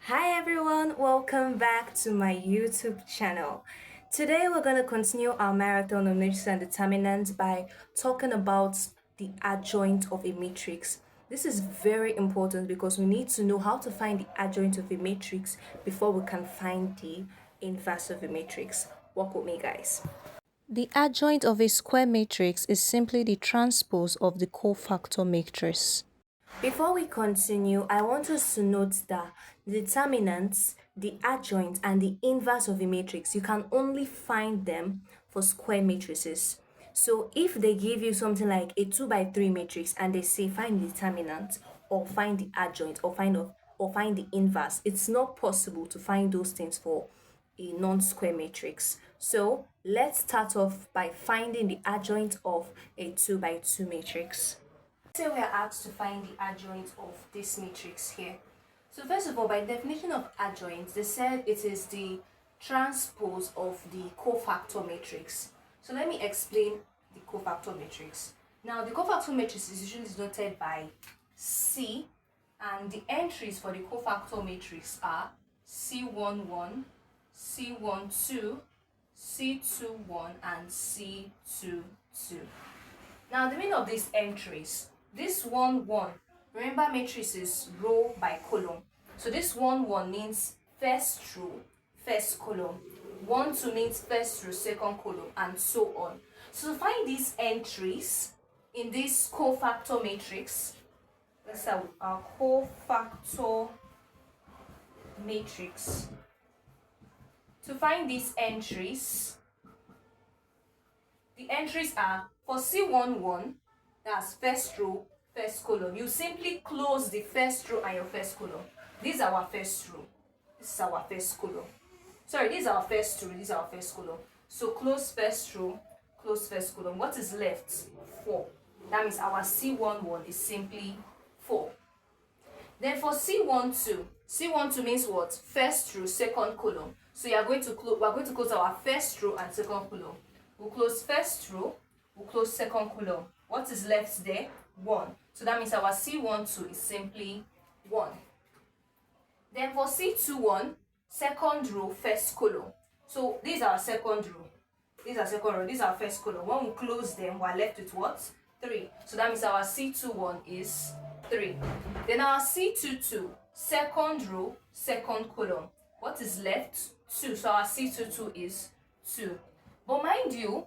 Hi everyone, welcome back to my YouTube channel. Today we're going to continue our marathon on matrices and determinants by talking about the adjoint of a matrix. This is very important because we need to know how to find the adjoint of a matrix before we can find the inverse of a matrix. Walk with me, guys. The adjoint of a square matrix is simply the transpose of the cofactor matrix. Before we continue, I want us to note that the determinants, the adjoint, and the inverse of a matrix, you can only find them for square matrices. So if they give you something like a 2 by 3 matrix and they say find the determinant or find the adjoint or find the inverse, it's not possible to find those things for a non-square matrix. So let's start off by finding the adjoint of a 2 by 2 matrix. Say we are asked to find the adjoint of this matrix here. So first of all, by definition of adjoint, they said it is the transpose of the cofactor matrix. So let me explain the cofactor matrix. Now the cofactor matrix is usually denoted by C, and the entries for the cofactor matrix are C11, C12, C21, and C22. Now the meaning of these entries, this 1 remember matrix is row by column, so this 1 means first row first column, 1 2 means first row second column, and so on. So to find these entries in this cofactor matrix, let's start with our cofactor matrix. To find these entries, the entries are for C11, that's first row, first column. You simply close the first row and your first column. This is our first row. This is our first column. Sorry, this is our first row. This is our first column. So close first row, close first column. What is left? 4. That means our C11 is simply 4. Then for C12, C12 means what? First row, second column. So we are going to close our first row and second column. We'll close first row, we'll close second column. What is left there? 1. So that means our C12 is simply 1. Then for C21, second row, first column. So this is our second row. This is our second row. This is our first column. When we close them, we're left with what? 3. So that means our C21 is 3. Then our C22, second row, second column. What is left? 2. So our C22 is 2. But mind you,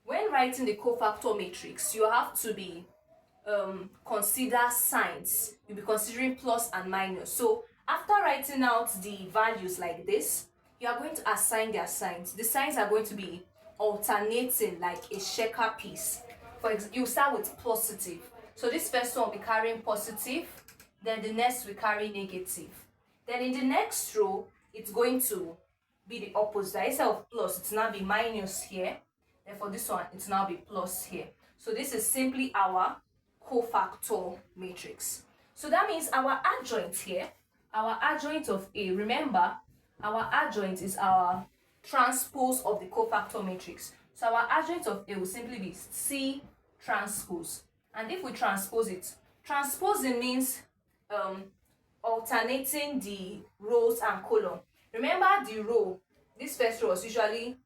when writing the cofactor matrix, you have to be consider signs. You'll be considering plus and minus. So after writing out the values like this, you are going to assign their signs. The signs are going to be alternating like a shaker piece. For example, you start with positive. So this first one will be carrying positive, then the next will carry negative. Then in the next row, it's going to be the opposite. Instead of plus, it's now be minus here. Then for this one, it's now be plus here. So this is simply our cofactor matrix. So that means our adjoint here, our adjoint of A, remember, our adjoint is our transpose of the cofactor matrix. So our adjoint of A will simply be C transpose. And if we transpose it, transposing means alternating the rows and column. Remember the row, this first row was usually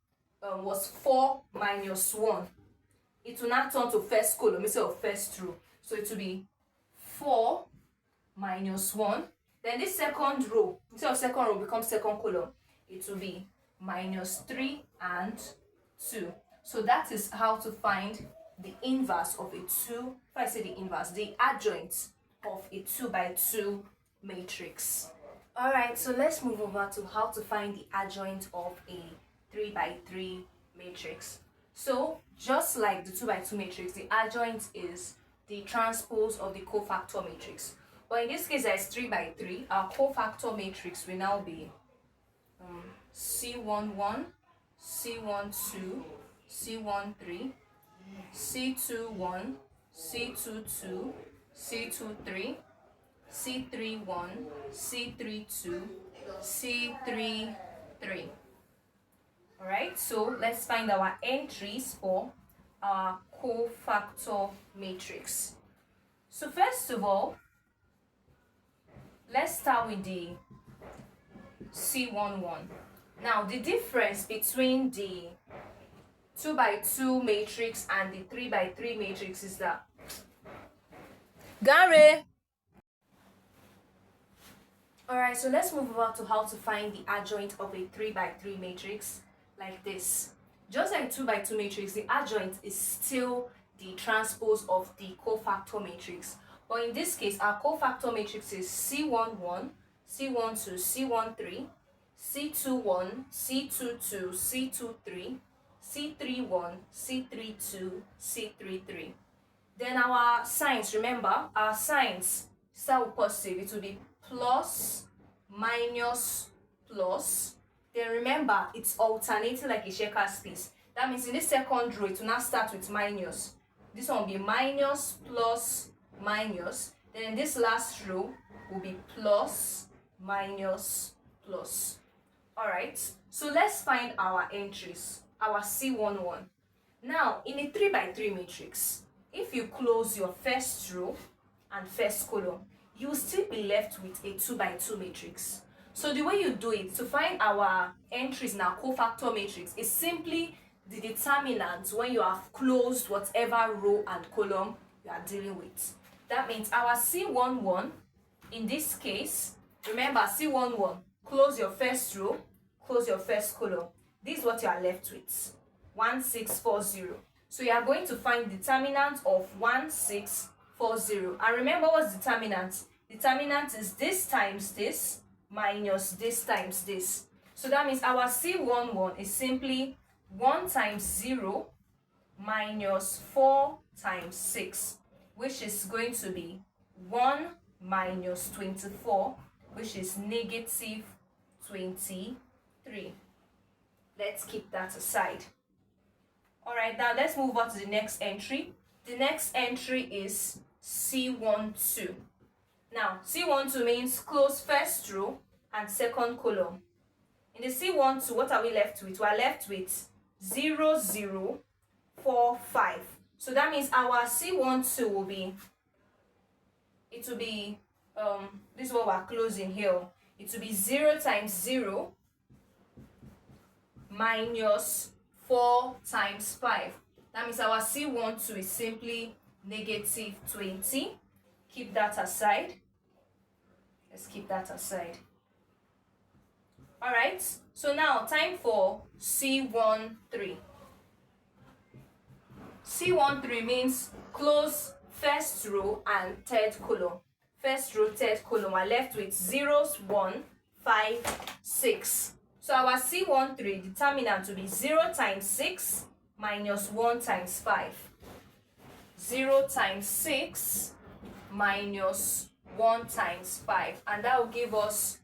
was 4 minus 1. It will now turn to first column instead of first row. So it will be 4 minus 1. Then this second row, instead of second row becomes second column. It will be minus 3 and 2. So that is how to find the inverse of a 2, if I say the inverse, the adjoint of a 2 by 2 matrix. Alright, so let's move over to how to find the adjoint of a 3 by 3 matrix. So just like the 2 by 2 matrix, the adjoint is the transpose of the cofactor matrix. But in this case, there's 3 by 3. Our cofactor matrix will now be C11, C12, C13, C21, C22, C23, C31, C32, C33. Alright, so let's find our entries for our cofactor matrix. So first of all, let's start with the C11. Now the difference between the 2 by 2 matrix and the 3 by 3 matrix is that Gary. Alright, so let's move over to how to find the adjoint of a 3 by 3 matrix like this. Just like 2 by 2 matrix, the adjoint is still the transpose of the cofactor matrix. But in this case, our cofactor matrix is C11, C12, C13, C21, C22, C23, C31, C32, C33. Then our signs, remember, our signs start with positive. It will be plus, minus, plus. Then remember, it's alternating like a checker space. That means in this second row, it will not start with minus. This one will be minus, plus, minus. Then in this last row will be plus, minus, plus. Alright, so let's find our entries, our C11. Now, in a 3 by 3 matrix, if you close your first row and first column, you will still be left with a 2 by 2 matrix. So the way you do it to find our entries in our cofactor matrix is simply the determinant when you have closed whatever row and column you are dealing with. That means our C11, in this case, remember C11, close your first row, close your first column. This is what you are left with, 1640. So you are going to find the determinant of 1640. And remember what's determinant? Determinant is this times this minus this times this. So that means our C11 is simply 1 times 0 minus 4 times 6, which is going to be 1 minus 24, which is negative 23. Let's keep that aside. Alright, now let's move on to the next entry. The next entry is C12. Now, C12 means close first row and second column. In the C12, what are we left with? We are left with 0, 0, 4, 5. So that means our C12 will be, it will be, this is what we're closing here. It will be 0 times 0 minus 4 times 5. That means our C12 is simply negative 20. Keep that aside. Let's keep that aside. Alright, so now time for C13. C13 means close first row and third column. First row, third column, we're left with 0s, 1, 5, 6. So our C13 determinant will be 0 times 6 minus 1 times 5. 0 times 6 minus 1 times 5. And that will give us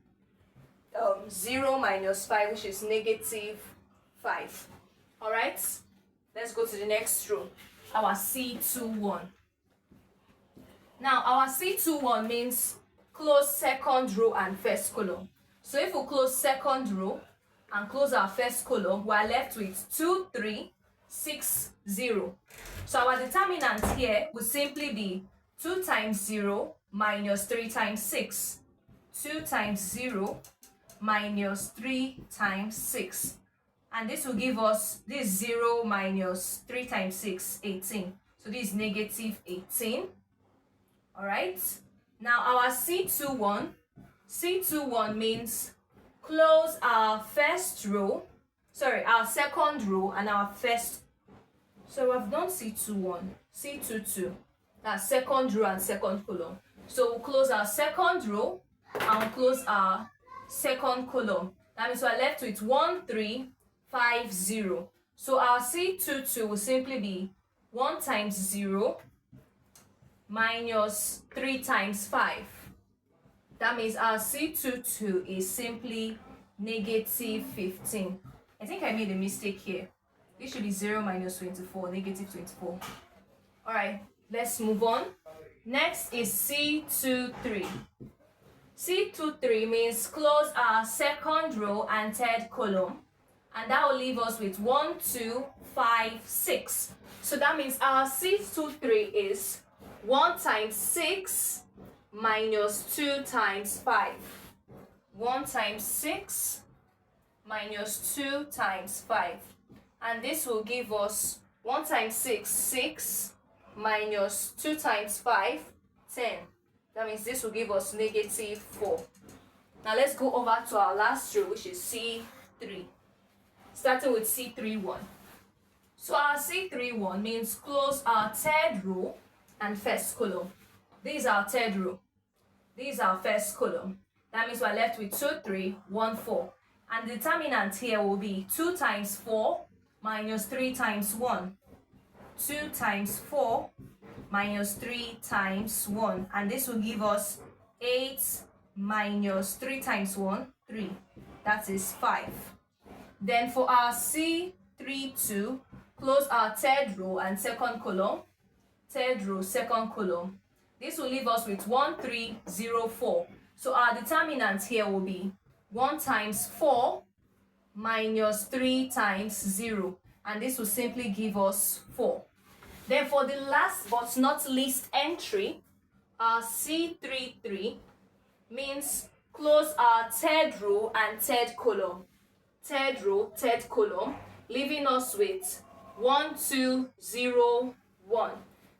0 minus 5, which is negative 5. Alright, let's go to the next row. Our C21. Now, our C21 means close second row and first column. So if we close second row and close our first column, we are left with 2, 3, 6, 0. So our determinant here would simply be 2 times 0 minus 3 times 6. 2 times 0 minus 3 times 6. And this will give us this 0 minus 3 times 6, 18. So this is negative 18. Alright. Now our C21 means close our first row, our second row and our first. So we've done C21, C22, that's second row and second column. So we'll close our second row and we'll close our second column. That means we're left with 1, 3, 5, 0. So our C22 will simply be 1 times 0 minus 3 times 5. That means our C22 is simply negative 15. I think I made a mistake here. This should be 0 minus 24, negative 24. Alright, let's move on. Next is C23. C23 means close our second row and third column. And that will leave us with 1, 2, 5, 6. So that means our C23 is 1 times 6 minus 2 times 5. 1 times 6 minus 2 times 5. And this will give us 1 times 6, 6 minus 2 times 5, 10. That means this will give us negative 4. Now let's go over to our last row, which is C3. Starting with C31. So our C31 means close our third row and first column. This is our third row. This is our first column. That means we're left with 2, 3, 1, 4. And the determinant here will be 2 times 4 minus 3 times 1. 2 times 4 minus 3 times 1. And this will give us 8 minus 3 times 1, 3. That is 5. Then for our C32, close our third row and second column. Third row, second column. This will leave us with 1, 3, 0, 4. So our determinant here will be 1 times 4 minus 3 times 0. And this will simply give us 4. Then for the last but not least entry, our C33 means close our third row and third column. Third row, third column, leaving us with 1, 2, 0, 1.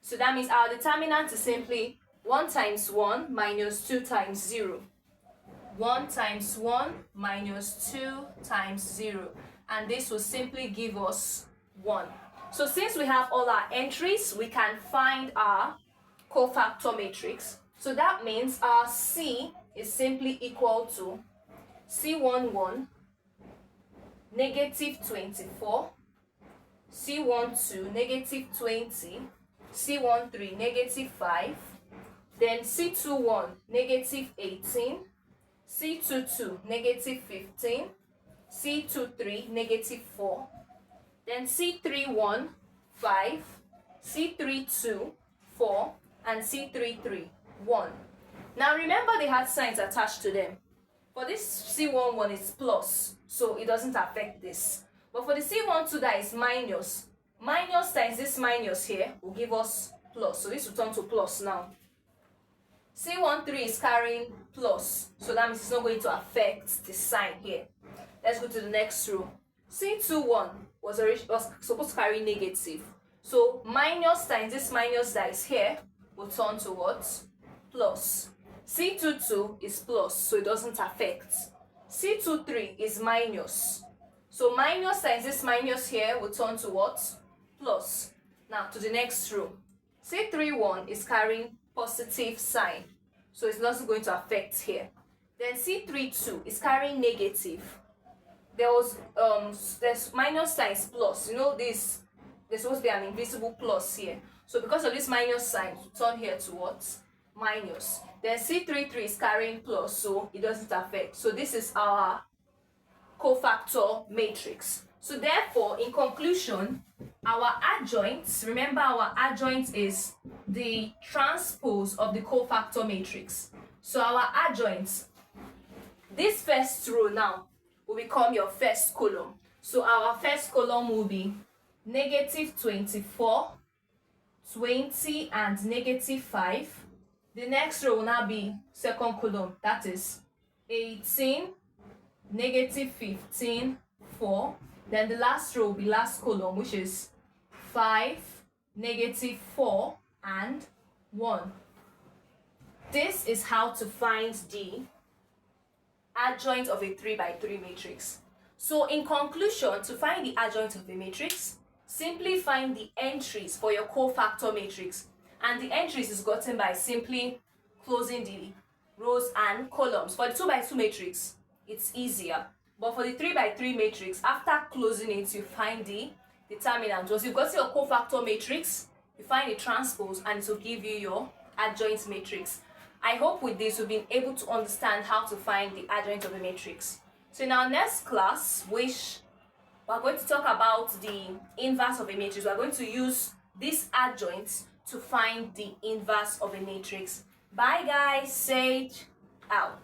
So that means our determinant is simply 1 times 1 minus 2 times 0. 1 times 1 minus 2 times 0. And this will simply give us 1. So since we have all our entries, we can find our cofactor matrix. So that means our C is simply equal to C11 negative 24, C12 negative 20, C13 negative 5, then C21 negative 18, C22 negative 15, C23 negative 4, then C31 5, C32 4, and C33 1. Now remember they had signs attached to them. For this C11 is plus, so it doesn't affect this. But for the C12 that is minus, minus times this minus here will give us plus. So this will turn to plus now. C13 is carrying plus, so that means it's not going to affect the sign here. Let's go to the next row. C21 was supposed to carry negative. So minus times this minus that is here will turn to what? Plus. C22 is plus, so it doesn't affect. C23 is minus. So minus times this minus here will turn to what? Plus. Now to the next row. C31 is carrying positive sign, so it's not going to affect here. Then C32 is carrying negative. There's minus times plus. You know this, there's supposed to be an invisible plus here. So because of this minus sign, we turn here to what? Minus. Then C33 is carrying plus, so it doesn't affect. So this is our cofactor matrix. So therefore, in conclusion, our adjoint, remember our adjoint is the transpose of the cofactor matrix. So our adjoint, this first row now will become your first column. So our first column will be negative 24, 20, and negative 5. The next row will now be second column, that is 18, negative 15, 4. Then the last row will be last column, which is 5, negative 4, and 1. This is how to find the adjoint of a 3 by 3 matrix. So in conclusion, to find the adjoint of a matrix, simply find the entries for your cofactor matrix. And the entries is gotten by simply closing the rows and columns. For the 2 by 2 matrix, it's easier. But for the 3 by 3 matrix, after closing it, you find the determinant. Once you've got your cofactor matrix, you find the transpose and it will give you your adjoint matrix. I hope with this, we've been able to understand how to find the adjoint of a matrix. So in our next class, which we're going to talk about the inverse of a matrix, we're going to use this adjoint to find the inverse of a matrix. Bye guys, Sage out.